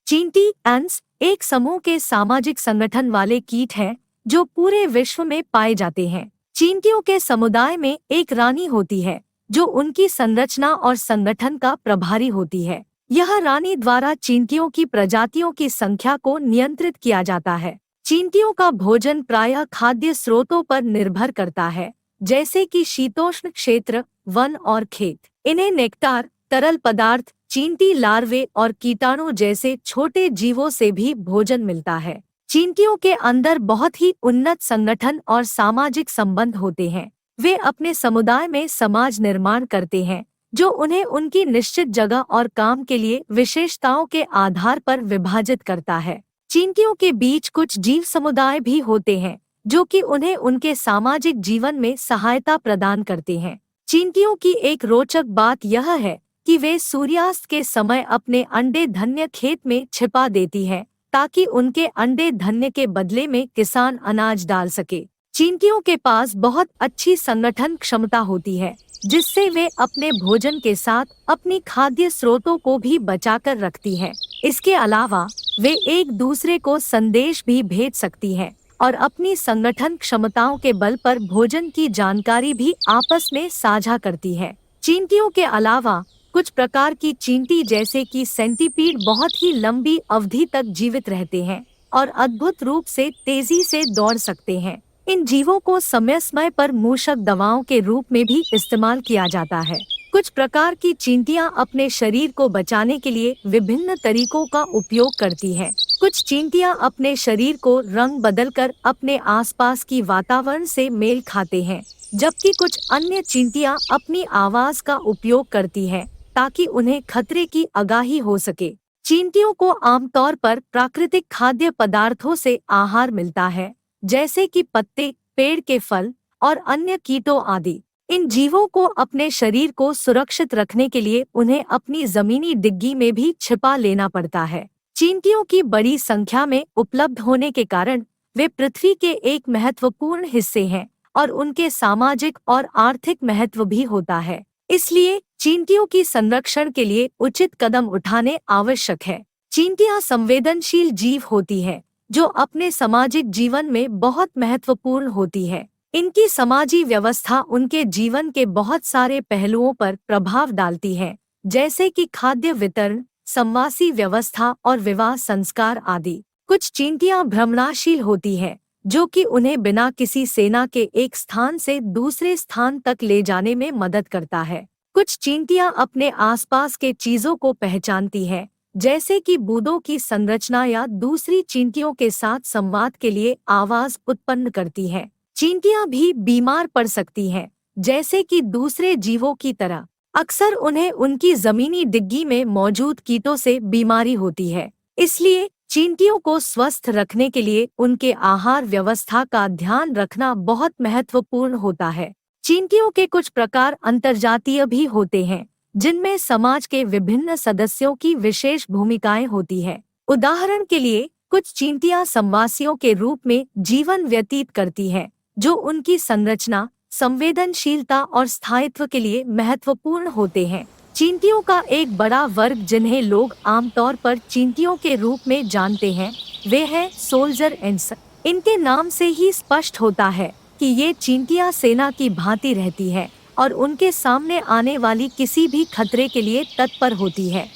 चींटी एंट्स एक समूह के सामाजिक संगठन वाले कीट हैं जो पूरे विश्व में पाए जाते हैं। चींटियों के समुदाय में एक रानी होती है जो उनकी संरचना और संगठन का प्रभारी होती है। यह रानी द्वारा चींटियों की प्रजातियों की संख्या को नियंत्रित किया जाता है। चींटियों का भोजन प्रायः खाद्य स्रोतों पर निर्भर करता है, जैसे कि शीतोष्ण क्षेत्र, वन और खेत। इन्हें नेक्टार, तरल पदार्थ, चींटी लार्वे और कीटाणु जैसे छोटे जीवों से भी भोजन मिलता है। चींटियों के अंदर बहुत ही उन्नत संगठन और सामाजिक संबंध होते हैं। वे अपने समुदाय में समाज निर्माण करते हैं जो उन्हें उनकी निश्चित जगह और काम के लिए विशेषताओं के आधार पर विभाजित करता है। चींटियों के बीच कुछ जीव समुदाय भी होते हैं जो कि उन्हें उनके सामाजिक जीवन में सहायता प्रदान करते हैं। चींटियों की एक रोचक बात यह है कि वे सूर्यास्त के समय अपने अंडे धान्य खेत में छिपा देती हैं ताकि उनके अंडे धान्य के बदले में किसान अनाज डाल सके। चींटियों के पास बहुत अच्छी संगठन क्षमता होती है जिससे वे अपने भोजन के साथ अपनी खाद्य स्रोतों को भी बचाकर रखती हैं। इसके अलावा वे एक दूसरे को संदेश भी भेज सकती हैं और अपनी संगठन क्षमताओं के बल पर भोजन की जानकारी भी आपस में साझा करती है। चींटियों के अलावा कुछ प्रकार की चींटी जैसे कि सेंटीपीड बहुत ही लंबी अवधि तक जीवित रहते हैं और अद्भुत रूप से तेजी से दौड़ सकते हैं। इन जीवों को समय समय पर मूषक दवाओं के रूप में भी इस्तेमाल किया जाता है। कुछ प्रकार की चींटियां अपने शरीर को बचाने के लिए विभिन्न तरीकों का उपयोग करती हैं। कुछ चींटियां अपने शरीर को रंग बदलकर अपने आसपास की वातावरण से मेल खाते हैं, जबकि कुछ अन्य चींटियां अपनी आवाज का उपयोग करती हैं ताकि उन्हें खतरे की आगाही हो सके। चींटियों को आमतौर पर प्राकृतिक खाद्य पदार्थों से आहार मिलता है, जैसे कि पत्ते, पेड़ के फल और अन्य कीटों आदि। इन जीवों को अपने शरीर को सुरक्षित रखने के लिए उन्हें अपनी जमीनी डिग्गी में भी छिपा लेना पड़ता है। चींटियों की बड़ी संख्या में उपलब्ध होने के कारण वे पृथ्वी के एक महत्वपूर्ण हिस्से हैं और उनके सामाजिक और आर्थिक महत्व भी होता है। इसलिए चींटियों की संरक्षण के लिए उचित कदम उठाने आवश्यक है। चींटियां संवेदनशील जीव होती हैं जो अपने सामाजिक जीवन में बहुत महत्वपूर्ण होती है। इनकी समाजी व्यवस्था उनके जीवन के बहुत सारे पहलुओं पर प्रभाव डालती है, जैसे कि खाद्य वितरण, संवासी व्यवस्था और विवाह संस्कार आदि। कुछ चींटियां भ्रमणाशील होती हैं जो कि उन्हें बिना किसी सेना के एक स्थान से दूसरे स्थान तक ले जाने में मदद करता है। कुछ चींटियां अपने आसपास के चीजों को पहचानती हैं, जैसे कि बूंदों की संरचना या दूसरी चींटियों के साथ संवाद के लिए आवाज उत्पन्न करती हैं। चींटियां भी बीमार पड़ सकती हैं, जैसे कि दूसरे जीवों की तरह। अक्सर उन्हें उनकी जमीनी डिग्गी में मौजूद कीटों से बीमारी होती है। इसलिए चींटियों को स्वस्थ रखने के लिए उनके आहार व्यवस्था का ध्यान रखना बहुत महत्वपूर्ण होता है। चींटियों के कुछ प्रकार अंतर्जातीय भी होते हैं, जिनमें समाज के विभिन्न सदस्यों की विशेष भूमिकाएं होती है। उदाहरण के लिए कुछ चींटियां संवासियों के रूप में जीवन व्यतीत करती हैं, जो उनकी संरचना, संवेदनशीलता और स्थायित्व के लिए महत्वपूर्ण होते हैं। चींटियों का एक बड़ा वर्ग जिन्हें लोग आमतौर पर चींटियों के रूप में जानते हैं, वे हैं सोल्जर एंट्स। इनके नाम से ही स्पष्ट होता है कि ये चींटियां सेना की भांति रहती है और उनके सामने आने वाली किसी भी खतरे के लिए तत्पर होती है।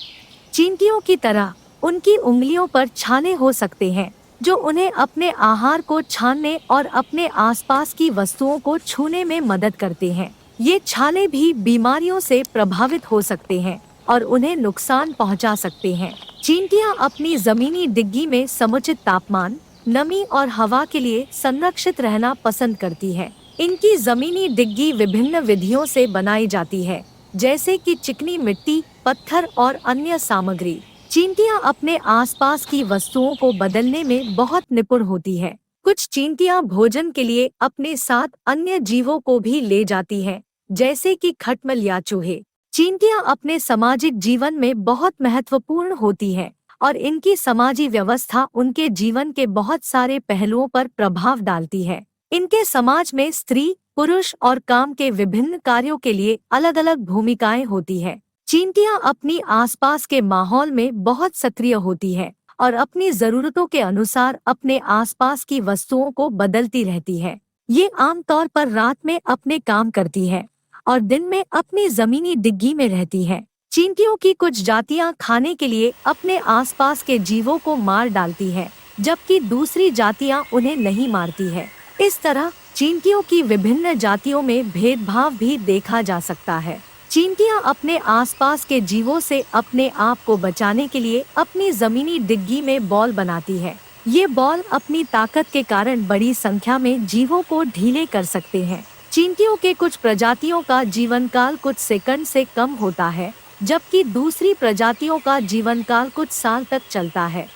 चींटियों की तरह उनकी उंगलियों पर छाले हो सकते हैं जो उन्हें अपने आहार को छानने और अपने आसपास की वस्तुओं को छूने में मदद करते हैं। ये छाले भी बीमारियों से प्रभावित हो सकते हैं और उन्हें नुकसान पहुंचा सकते हैं। चींटियां अपनी जमीनी डिग्गी में समुचित तापमान, नमी और हवा के लिए संरक्षित रहना पसंद करती है। इनकी जमीनी डिग्गी विभिन्न विधियों से बनाई जाती है, जैसे कि चिकनी मिट्टी, पत्थर और अन्य सामग्री। चींटियां अपने आसपास की वस्तुओं को बदलने में बहुत निपुण होती है। कुछ चींटियां भोजन के लिए अपने साथ अन्य जीवों को भी ले जाती हैं, जैसे कि खटमल या चूहे। चींटियां अपने सामाजिक जीवन में बहुत महत्वपूर्ण होती हैं और इनकी समाजी व्यवस्था उनके जीवन के बहुत सारे पहलुओं पर प्रभाव डालती है। इनके समाज में स्त्री, पुरुष और काम के विभिन्न कार्यों के लिए अलग अलग भूमिकाएं होती है। चींटियां अपनी आसपास के माहौल में बहुत सक्रिय होती है और अपनी जरूरतों के अनुसार अपने आसपास की वस्तुओं को बदलती रहती है। ये आमतौर पर रात में अपने काम करती है और दिन में अपनी जमीनी डिग्गी में रहती है। चींटियों की कुछ जातियां खाने के लिए अपने आसपास के जीवों को मार डालती है, जबकि दूसरी जातियां उन्हें नहीं मारती है। इस तरह चींटियों की विभिन्न जातियों में भेदभाव भी देखा जा सकता है। चींटियां अपने आसपास के जीवों से अपने आप को बचाने के लिए अपनी जमीनी डिग्गी में बॉल बनाती है। ये बॉल अपनी ताकत के कारण बड़ी संख्या में जीवों को ढीले कर सकते हैं। चींटियों के कुछ प्रजातियों का जीवन काल कुछ सेकंड से कम होता है, जबकि दूसरी प्रजातियों का जीवन काल कुछ साल तक चलता है।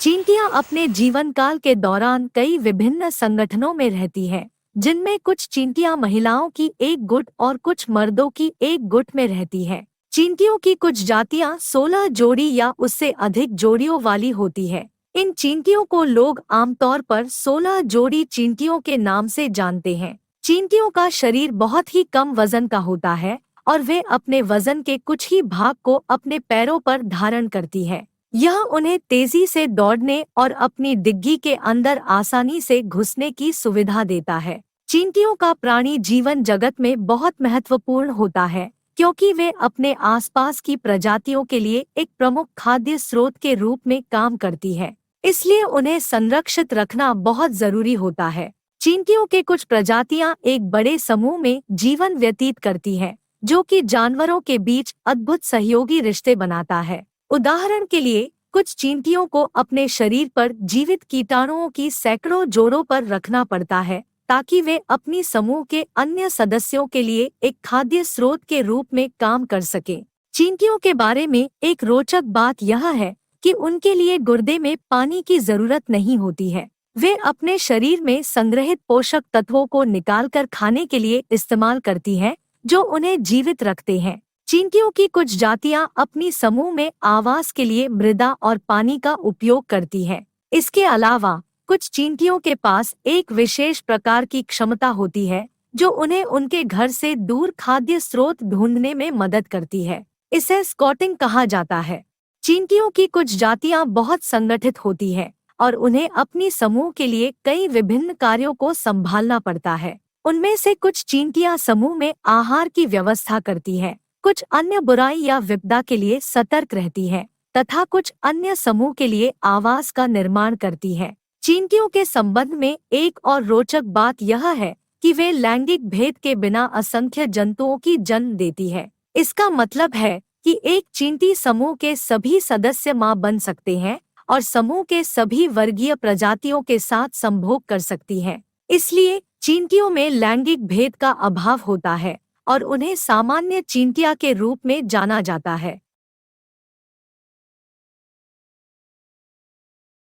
चींटियां अपने जीवन काल के दौरान कई विभिन्न संगठनों में रहती हैं, जिनमें कुछ चींटियां महिलाओं की एक गुट और कुछ मर्दों की एक गुट में रहती हैं। चींटियों की कुछ जातियां 16 जोड़ी या उससे अधिक जोड़ियों वाली होती है। इन चींटियों को लोग आमतौर पर 16 जोड़ी चींटियों के नाम से जानते हैं। चींटियों का शरीर बहुत ही कम वजन का होता है और वे अपने वजन के कुछ ही भाग को अपने पैरों पर धारण करती है। यह उन्हें तेजी से दौड़ने और अपनी डिग्गी के अंदर आसानी से घुसने की सुविधा देता है। चींटियों का प्राणी जीवन जगत में बहुत महत्वपूर्ण होता है, क्योंकि वे अपने आसपास की प्रजातियों के लिए एक प्रमुख खाद्य स्रोत के रूप में काम करती है। इसलिए उन्हें संरक्षित रखना बहुत जरूरी होता है। चींटियों के कुछ प्रजातियां एक बड़े समूह में जीवन व्यतीत करती हैं, जो कि जानवरों के बीच अद्भुत सहयोगी रिश्ते बनाता है। उदाहरण के लिए, कुछ चींटियों को अपने शरीर पर जीवित कीटाणुओं की सैकड़ों जोड़ों पर रखना पड़ता है, ताकि वे अपनी समूह के अन्य सदस्यों के लिए एक खाद्य स्रोत के रूप में काम कर सकें। चींटियों के बारे में एक रोचक बात यह है कि उनके लिए गुर्दे में पानी की जरूरत नहीं होती है। वे अपने शरीर में संग्रहित पोषक तत्वों को निकालकर खाने के लिए इस्तेमाल करती हैं, जो उन्हें जीवित रखते हैं। चींटियों की कुछ जातियां अपनी समूह में आवास के लिए मृदा और पानी का उपयोग करती हैं। इसके अलावा कुछ चींटियों के पास एक विशेष प्रकार की क्षमता होती है, जो उन्हें उनके घर से दूर खाद्य स्रोत ढूंढने में मदद करती है। इसे स्कॉटिंग कहा जाता है। चींटियों की कुछ जातियां बहुत संगठित होती हैं और उन्हें अपनी समूह के लिए कई विभिन्न कार्यों को संभालना पड़ता है। उनमें से कुछ चींटियां समूह में आहार की व्यवस्था करती हैं, कुछ अन्य बुराई या विपदा के लिए सतर्क रहती हैं, तथा कुछ अन्य समूह के लिए आवास का निर्माण करती हैं। चींटियों के संबंध में एक और रोचक बात यह है कि वे लैंगिक भेद के बिना असंख्य जंतुओं की जन्म देती है। इसका मतलब है कि एक चींटी समूह के सभी सदस्य मां बन सकते हैं और समूह के सभी वर्गीय प्रजातियों के साथ संभोग कर सकती हैं। इसलिए चींटियों में लैंगिक भेद का अभाव होता है और उन्हें सामान्य चींटिया के रूप में जाना जाता है।